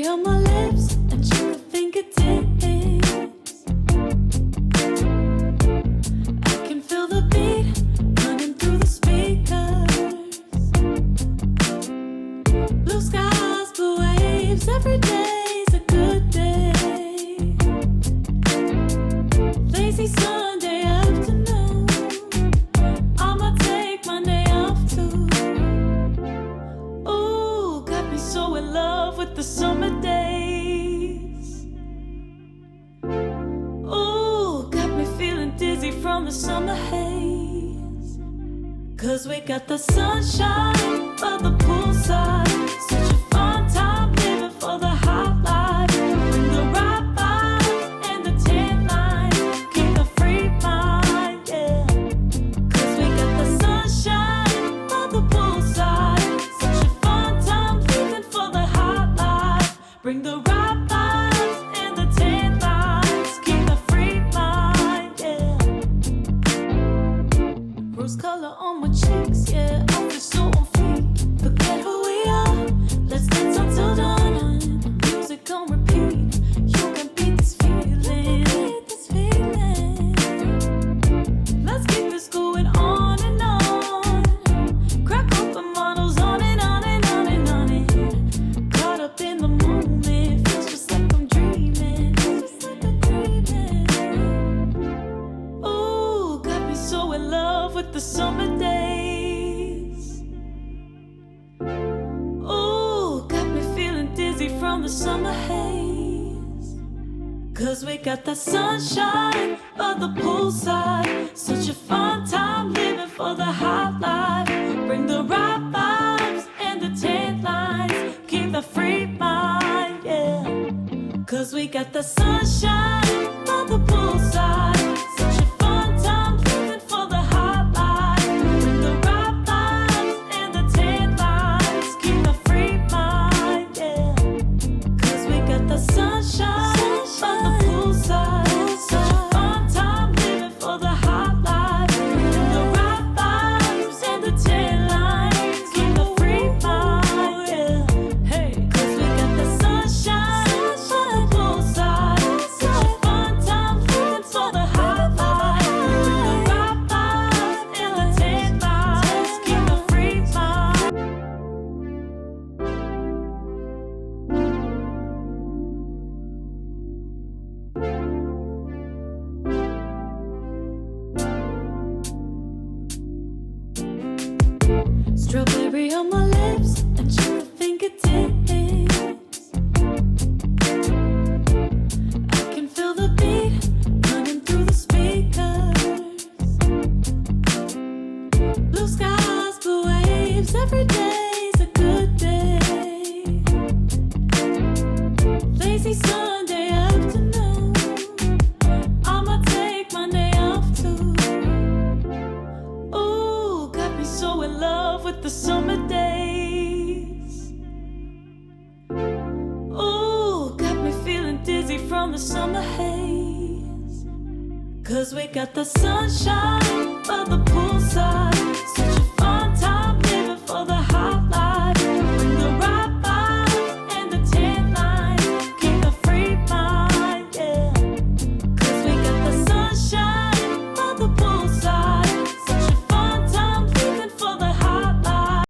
Strawberry on my lips and sugar fingertips. I can feel the beat running through the speakers. Blue skies, blue waves, every day's a good day. Lazy Sunday afternoon, I'ma take Monday off too. Ooh, got me so in love with the summer days. Ooh, got me feeling dizzy from the summer haze. 'Cause we got the sunshine by the poolside. Such a fun time living for the hot life. Bring the right vibes and the tan lines. Keep the free mind, yeah. 'Cause we got the sunshine by the poolside. Such a fun time living for the hot life. Bring the right vibes and the tan lines. Keep the free mind, yeah. Rose color on my cheeks, yeah. I feel so on fleek. Forget who we are. Let's dance until dawn. Music on repeat. You can beat this feeling. Let's keep this going on and on. Crack open models on and on and on and on it. Caught up in the moment. Feels just like I'm dreaming. Ooh, got me so in love with the summer days. Ooh, got me feeling dizzy from the summer haze. 'Cause we got the sunshine by the poolside. Such a fun time living for the hot life. Bring the right vibes and the tan lines. Keep the free mind, yeah. 'Cause we got the sunshine by the poolside. Such a fun time living for the hot life. Bring the right vibes and the tan lines. Keep the free mind, yeah. 'Cause we got the sunshine by the poolside. Such a fun time living for the hot life. Bring the right vibes and the tan lines. Keep the free mind, yeah. Hey, 'cause we got the sunshine by the poolside. Such a fun time living for the hot life. Bring the right vibes and the tan lines. Keep the free mind. Strawberry on my lips and sugar fingertips. I can feel the beat running through the speakers. Blue skies, blue waves, every day's a good day. Lazy Sunday afternoon, I'ma take Monday off too. Ooh, got me so in love with the summer days. Ooh, got me feeling dizzy from the summer haze. 'Cause we got the sunshine by the poolside.